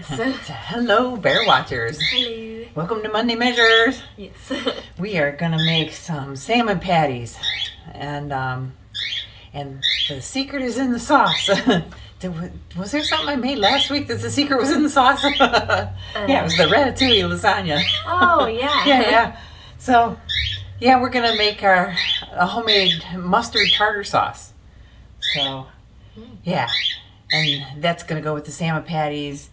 Hello, Bear Watchers. Hello. Welcome to Monday Measures. Yes. We are gonna make some salmon patties, and the secret is in the sauce. Was there something I made last week that the secret was in the sauce? Yeah, it was the ratatouille lasagna. Oh, yeah. Yeah. So, yeah, we're gonna make a homemade mustard tartar sauce. So, yeah, and that's gonna go with the salmon patties.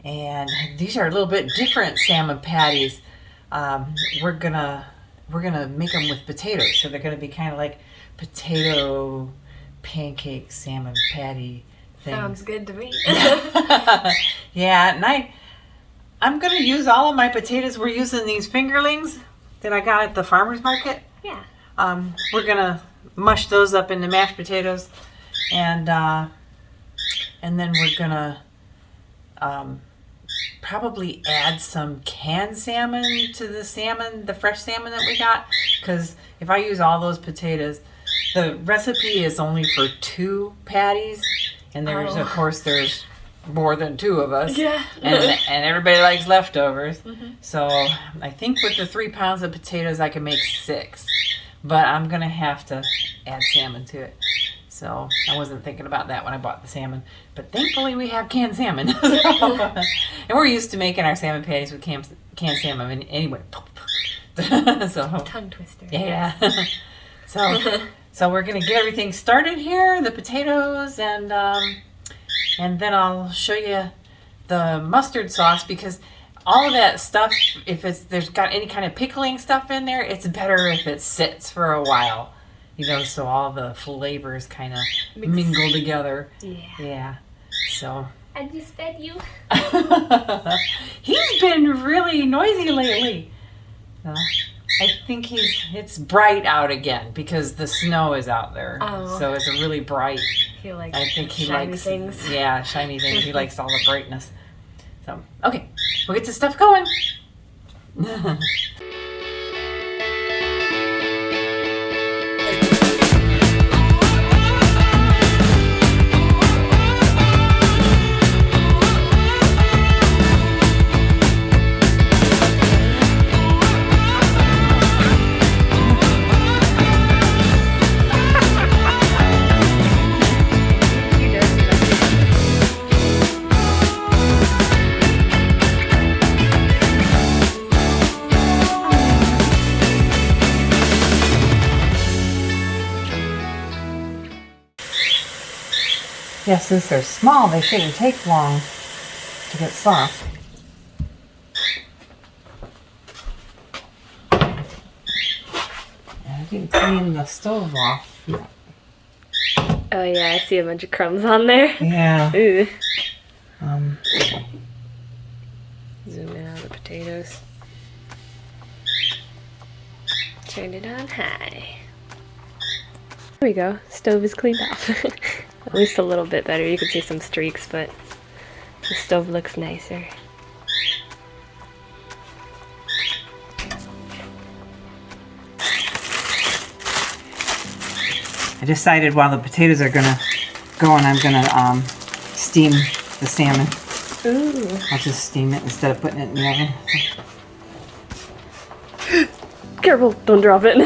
And these are a little bit different salmon patties. We're gonna make them with potatoes, so they're gonna be kind of like potato pancake salmon patty things. Sounds good to me. Yeah, and I'm gonna use all of my potatoes. We're using these fingerlings that I got at the farmer's market. Yeah. We're gonna mush those up into mashed potatoes, and then we're gonna probably add some canned salmon to the fresh salmon that we got, because if I use all those potatoes, the recipe is only for 2 patties, and there's of course there's more than 2 of us. Yeah. And everybody likes leftovers. Mm-hmm. So I think with the 3 pounds of potatoes I can make 6, but I'm gonna have to add salmon to it. So I wasn't thinking about that when I bought the salmon, but thankfully we have canned salmon. And we're used to making our salmon patties with canned salmon anyway. So Tongue twister. yeah. So we're gonna get everything started here, the potatoes, and then I'll show you the mustard sauce, because all of that stuff, if there's got any kind of pickling stuff in there, it's better if it sits for a while. So all the flavors kind of mingle together. Yeah. So. I just fed you. He's been really noisy lately. I think it's bright out again because the snow is out there. Oh. So it's a really bright. He likes Shiny things. Yeah, shiny things. He likes all the brightness. So, okay, we'll get the stuff going. Yeah, since they're small, they shouldn't take long to get soft. And I didn't clean the stove off yet. Oh yeah, I see a bunch of crumbs on there. Yeah. Ooh. Zoom in on the potatoes. Turn it on high. There we go. Stove is cleaned off. At least a little bit better. You can see some streaks, but the stove looks nicer. I decided while the potatoes are gonna go, and I'm gonna steam the salmon. Ooh. I'll just steam it instead of putting it in the oven. Careful, don't drop it. So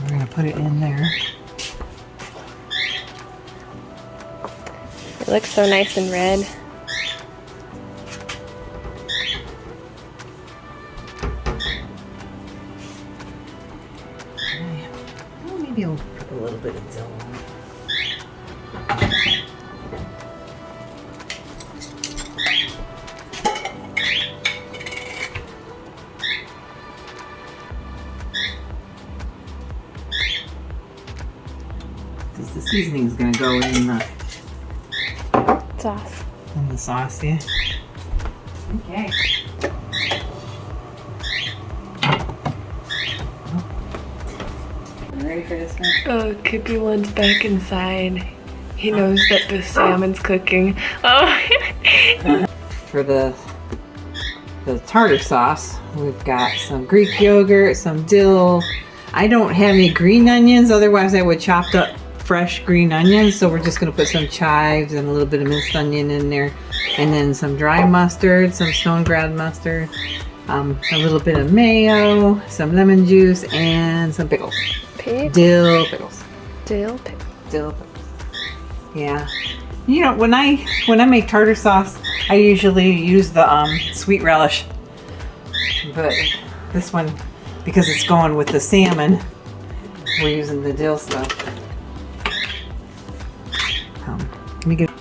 we're gonna put it in there. It looks so nice and red. Okay. Well, maybe I'll put a little bit of dill on it. Because the seasoning is going to go in the Sauce. sauce, yeah. Okay. You ready for this one? Oh, Kippy wants back inside. He knows that the salmon's cooking. Oh. For the tartar sauce, we've got some Greek yogurt, some dill. I don't have any green onions, otherwise I would chop up fresh green onions, so we're just gonna put some chives and a little bit of minced onion in there, and then some dry mustard, some stone ground mustard, a little bit of mayo, some lemon juice, and some pickles. Dill pickles. Dill pickles. Dill pickles. Yeah. You know, when I make tartar sauce, I usually use the sweet relish, but this one, because it's going with the salmon, we're using the dill stuff. Let me get.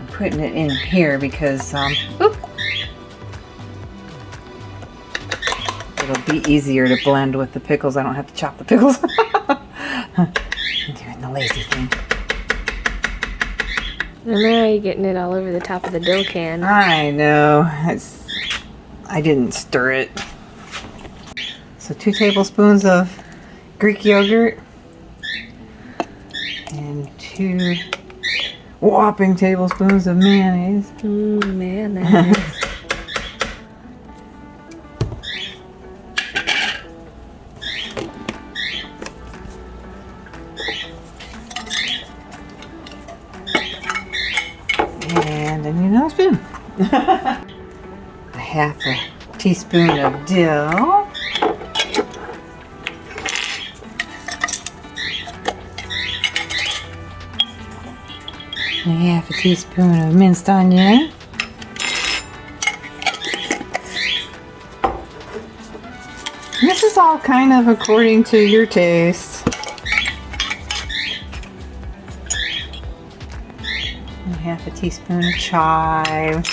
I'm putting it in here because it'll be easier to blend with the pickles. I don't have to chop the pickles. I'm doing the lazy thing. I know you're getting it all over the top of the dill can. I know. I didn't stir it. So 2 tablespoons of Greek yogurt and 2 whopping tablespoons of mayonnaise. Mayonnaise. And then another spoon. A half a teaspoon of dill. And a half a teaspoon of minced onion. And this is all kind of according to your taste. And half a teaspoon of chive.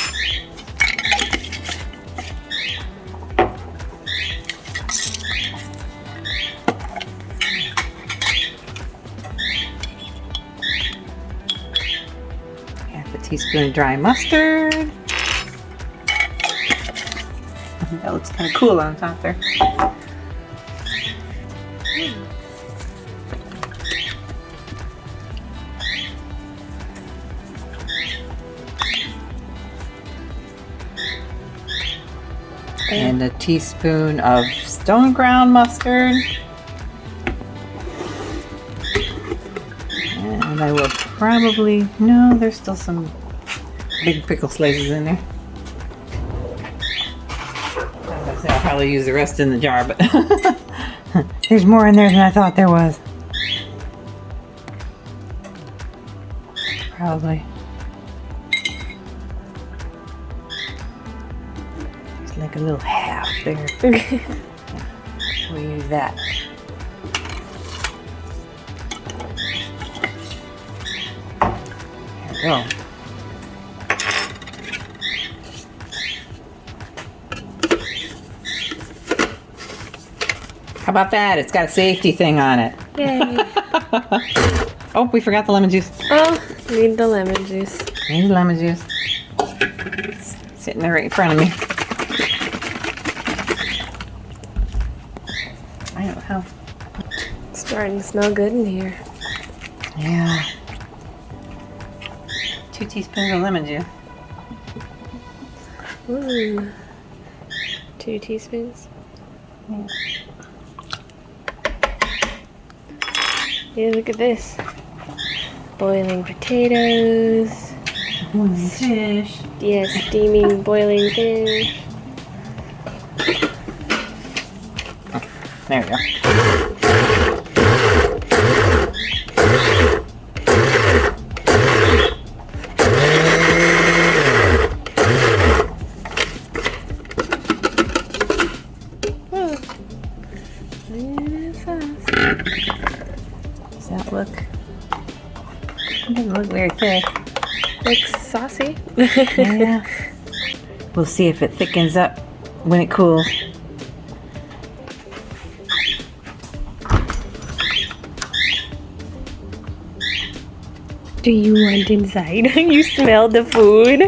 Half a teaspoon of dry mustard. That looks kind of cool on top there. And a teaspoon of stone ground mustard. And I will probably, no, there's still some big pickle slices in there. I'll probably use the rest in the jar, but there's more in there than I thought there was. Probably. It's like a little half there. We'll use that. There we go. How about that? It's got a safety thing on it. Yay. Oh, we forgot the lemon juice. Oh, need the lemon juice. Need the lemon juice. It's sitting there right in front of me. I don't know how. It's starting to smell good in here. Yeah. 2 teaspoons of lemon juice. Ooh. 2 teaspoons. Yeah. Yeah, look at this. Boiling potatoes. Boiling fish. Yeah, steaming boiling fish. There we go. Does that look? It doesn't look very thick. Looks saucy. Yeah. We'll see if it thickens up when it cools. Do you want inside? You smell the food.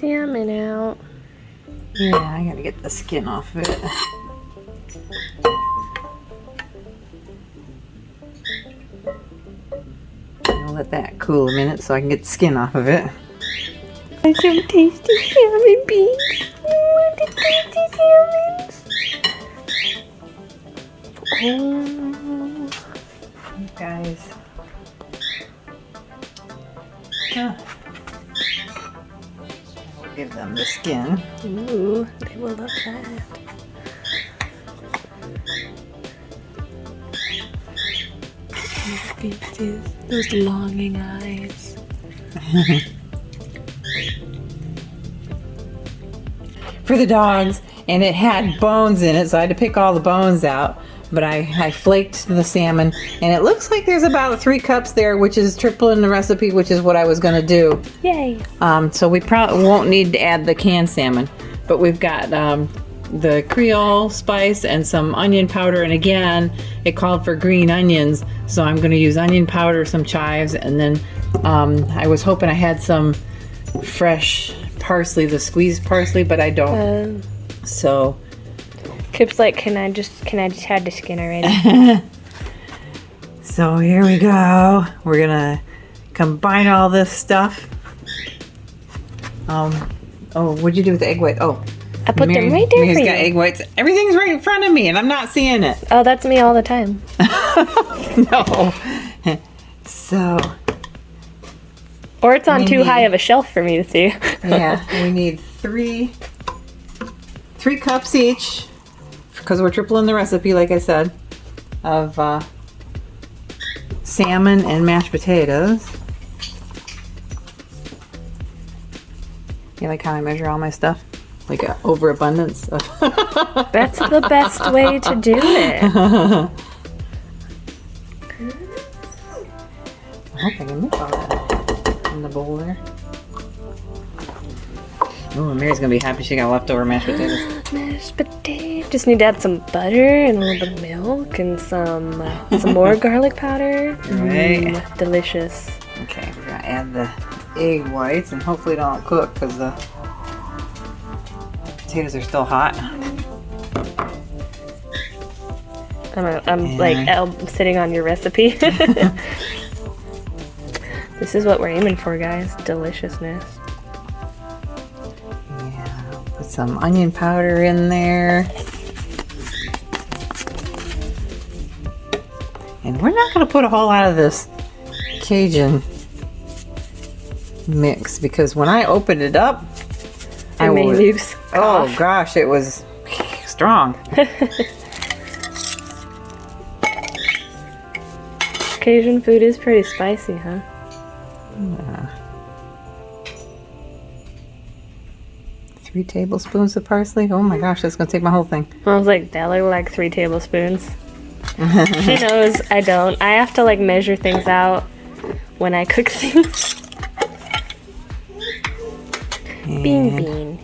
salmon out. Yeah, I gotta get the skin off of it. I'll let that cool a minute so I can get the skin off of it. And some tasty salmon beans. You want the tasty salmons? Oh, You guys. Huh. We'll give them the skin. ooh, they will love that. Those longing eyes. For the dogs, and it had bones in it, so I had to pick all the bones out. But I flaked the salmon, and it looks like there's about 3 cups there, which is triple in the recipe, which is what I was going to do. Yay! So we probably won't need to add the canned salmon, but we've got the Creole spice and some onion powder, and again, it called for green onions, so I'm going to use onion powder, some chives, and then I was hoping I had some fresh parsley, the squeezed parsley, but I don't. So Kip's like, can I just have the skin already? so here we go. We're gonna combine all this stuff. Oh, what'd you do with the egg white? Oh, I put them right there Mary's for got you. egg whites. Everything's right in front of me, and I'm not seeing it. Oh, that's me all the time. No. So. Or it's on We too need- high of a shelf for me to see. Yeah, we need three cups each, because we're tripling the recipe, like I said, of salmon and mashed potatoes. You like how I measure all my stuff? Like an overabundance. That's the best way to do it. I hope I can mix all that in the bowl there. Oh, Mary's gonna be happy she got leftover mashed potatoes. Mashed potatoes. Just need to add some butter and a little bit of milk and some more garlic powder. Right. Delicious. Okay, we're gonna add the egg whites, and hopefully it don't cook because the potatoes are still hot. I'm like sitting on your recipe. This is what we're aiming for, guys. Deliciousness. Yeah, put some onion powder in there. And we're not gonna put a whole lot of this Cajun mix because when I opened it up, I made you cough. oh gosh, it was strong. Cajun food is pretty spicy, huh? Yeah. 3 tablespoons of parsley. Oh my gosh, that's gonna take my whole thing. I was like, that looked like 3 tablespoons. She knows I don't. I have to like measure things out when I cook things. Bean.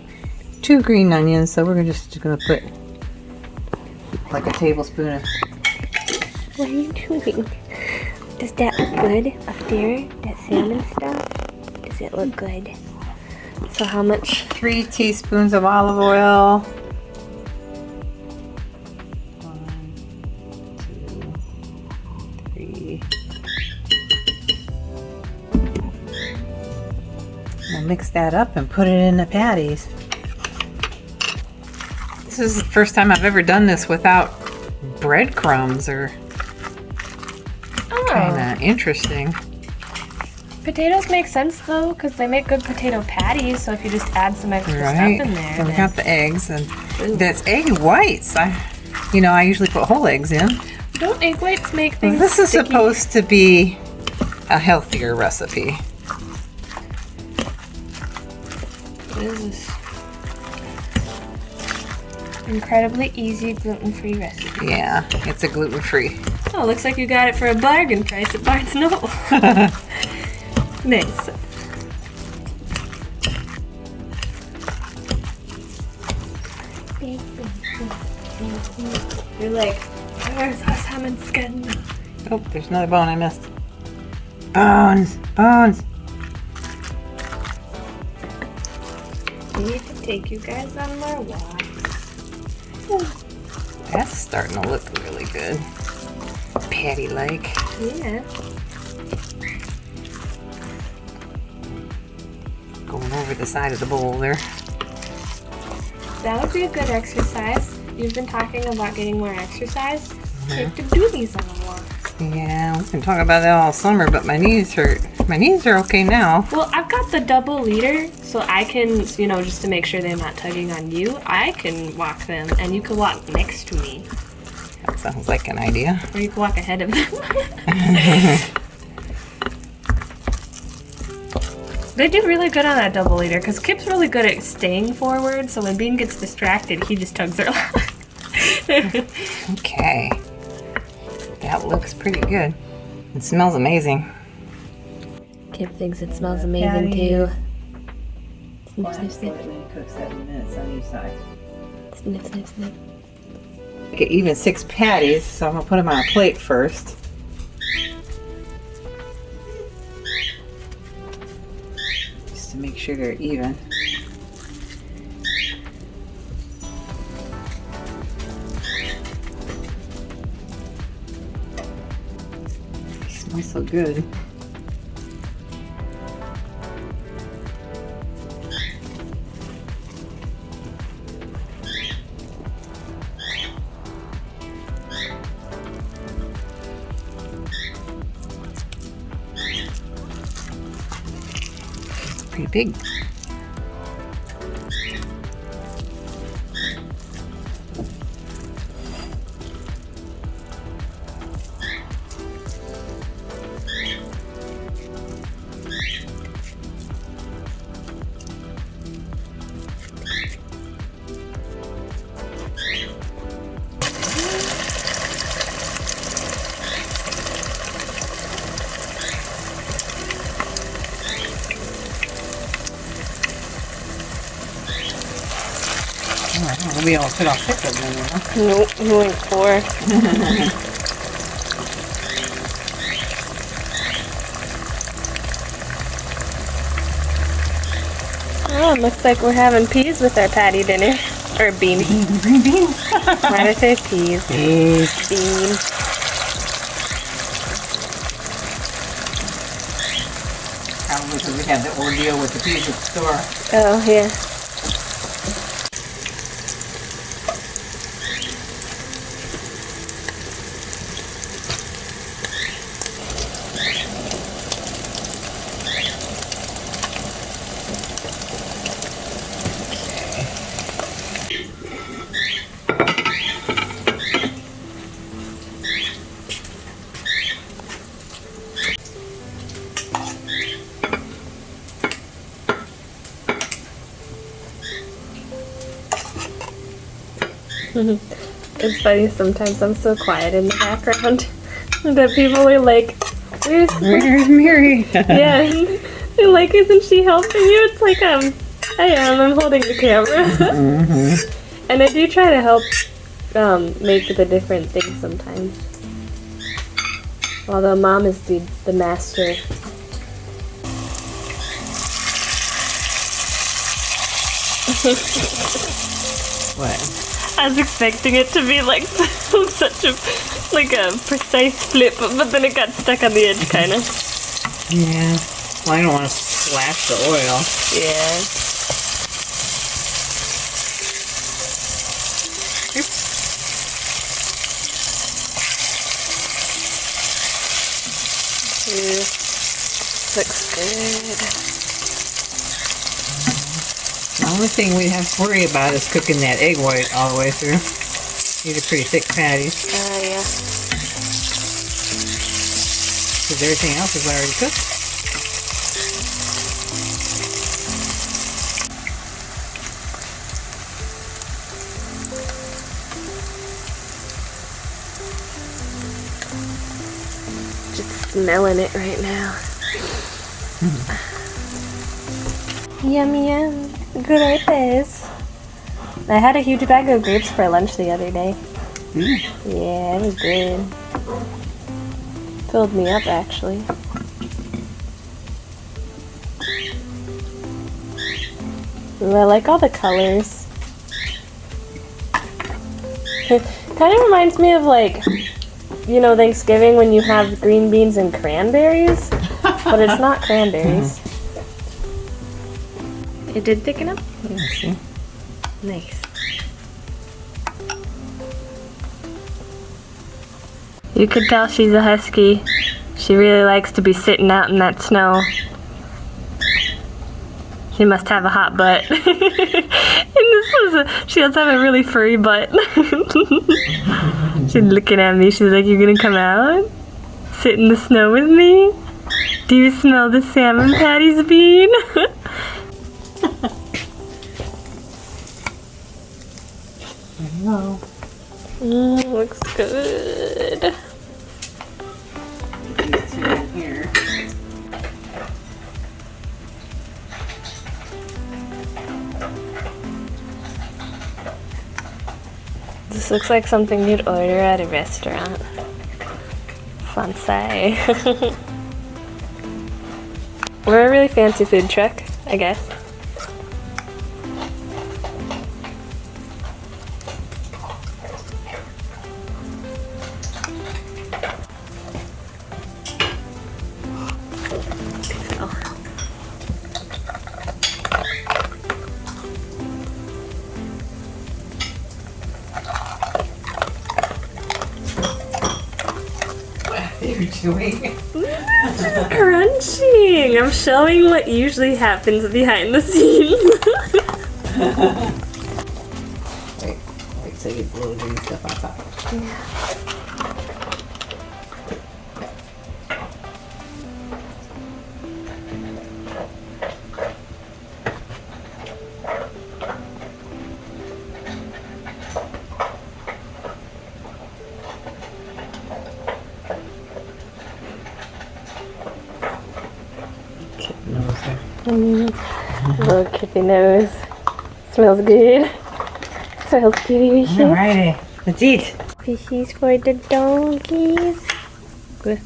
2 green onions, so we're just gonna put like a tablespoon of. What are you doing? Does that look good up there? That salmon stuff? Does it look good? So how much? 3 teaspoons of olive oil. 1, 2, 3. We'll mix that up and put it in the patties. This is the first time I've ever done this without breadcrumbs, or kind of interesting. Potatoes make sense though, because they make good potato patties. So if you just add some extra Right. stuff in there, So we then- got the eggs, and that's egg whites. I usually put whole eggs in. don't egg whites make things This is sticky? supposed to be a healthier recipe. This is incredibly easy gluten-free recipe. Yeah, it's a gluten-free. Oh, looks like you got it for a bargain price at Barnes & Noble. Nice. You're like, where's our salmon skin? Oh, there's another bone I missed. Bones. ready to take you guys on more walks. That's starting to look really good. Patty-like. Yeah. Going over the side of the bowl there. That would be a good exercise. You've been talking about getting more exercise. Take the doolies on a walk. Yeah, we've been talking about that all summer, but my knees hurt. My knees are okay now. Well, I've got the double leader, so I can, you know, just to make sure they're not tugging on you, I can walk them, and you can walk next to me. That sounds like an idea. Or you can walk ahead of them. They do really good on that double leader, because Kip's really good at staying forward, so when Bean gets distracted, he just tugs her along. Okay. That looks pretty good. It smells amazing. Kip thinks it smells amazing too. Snip, snip, snip. Cook 7 minutes on each side. Snip, snip, snip. Get even 6 patties, so I'm gonna put them on a plate first. Just to make sure they're even. They smell so good. Pretty big. We'll be able to fit off 6 of them, huh? Nope, only 4. Oh, looks like we're having peas with our patty dinner. Or beans. Green beans. Why did I say peas? Peas. Beans. Probably because we had the ordeal with the peas at the store. Oh, yeah. It's funny, sometimes I'm so quiet in the background that people are like, where's Mary? yeah, they're like, isn't she helping you? It's like, I am, I'm holding the camera. And I do try to help make the different things sometimes. Although Mom is the master. What? I was expecting it to be like such a precise flip, but then it got stuck on the edge, kind of. Yeah. Well, I don't want to splash the oil. Yeah. Oops. Looks good. The only thing we have to worry about is cooking that egg white all the way through. These are pretty thick patties. Yeah. Because everything else is already cooked. Just smelling it right now. Yummy, yum. Grapes. I had a huge bag of grapes for lunch the other day. Yeah, it was good. Filled me up, actually. Ooh, I like all the colors. It kind of reminds me of like, you know, Thanksgiving when you have green beans and cranberries, but it's not cranberries. It did thicken up? Yeah, see? Nice. You could tell she's a husky. She really likes to be sitting out in that snow. She must have a hot butt. She does have a really furry butt. She's looking at me. She's like, "You gonna come out? Sit in the snow with me? Do you smell the salmon patties bean?" No. Looks good. These two in here. This looks like something you'd order at a restaurant. Fancy. We're a really fancy food truck, I guess. You're chewing. Crunching! I'm showing what usually happens behind the scenes. Wait till you get the little green stuff on top. Little kitty nose. Smells good. Smells delicious. Alrighty, let's eat. Fishies for the donkeys. Good.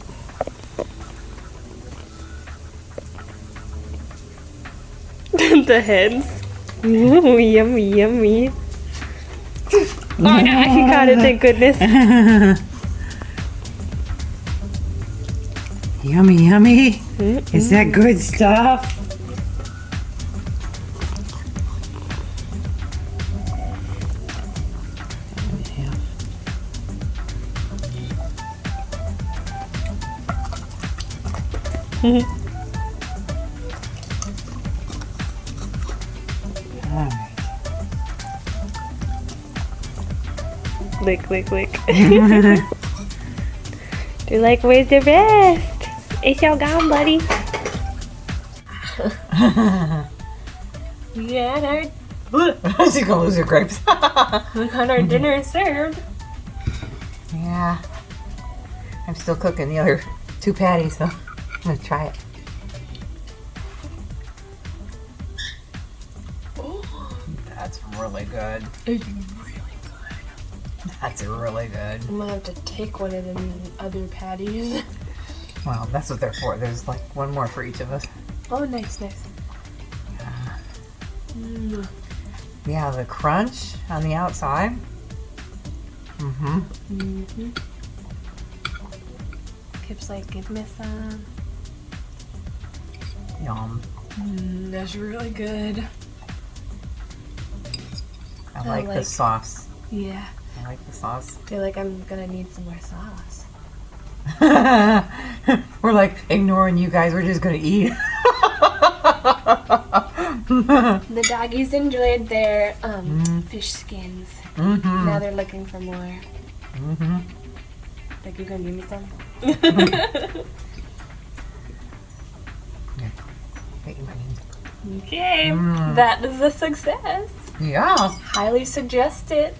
The heads. Ooh, yummy, yummy. Oh no, he caught it, thank goodness. Yummy, yummy. Is that good stuff? Alright. Lick, lick, lick. They're like, where's the rest? It's all gone, buddy. We got our She's gonna lose her grapes. dinner served. Yeah. I'm still cooking the other 2 patties, so I'm gonna try it. That's really good. It's really good. That's really good. I'm gonna have to take one of them other patties. Well, that's what they're for. There's like one more for each of us. Oh, nice, nice. Yeah, the crunch on the outside. Kip's like, give me some. Yum. That's really good. I like the sauce. Yeah. I like the sauce. I feel like I'm gonna need some more sauce. We're like ignoring you guys. We're just gonna eat. The doggies enjoyed their fish skins. Now they're looking for more. Like, you're gonna give me some? Okay, that is a success. Yeah. Highly suggest it.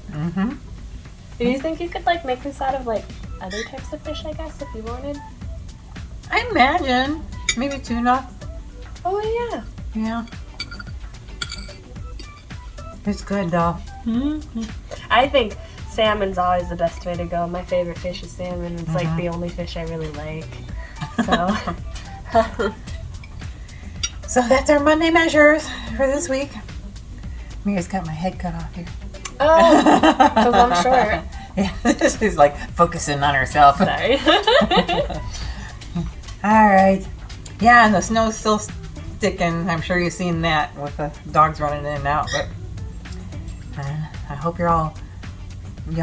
Do you think you could like make this out of like other types of fish, I guess, if you wanted? I imagine. Maybe tuna. Oh yeah. Yeah. It's good though. I think salmon's always the best way to go. My favorite fish is salmon. It's like the only fish I really like. So. So that's our Monday measures for this week. Mary's got my head cut off here. Oh, because I'm short. Yeah, she's like focusing on herself. Sorry. All right. Yeah, and the snow's still sticking. I'm sure you've seen that with the dogs running in and out. But I hope y'all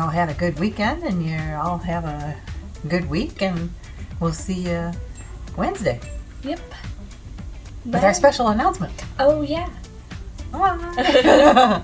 had a good weekend and you all have a good week. And we'll see you Wednesday Yep. with our special announcement. Oh, yeah. Bye.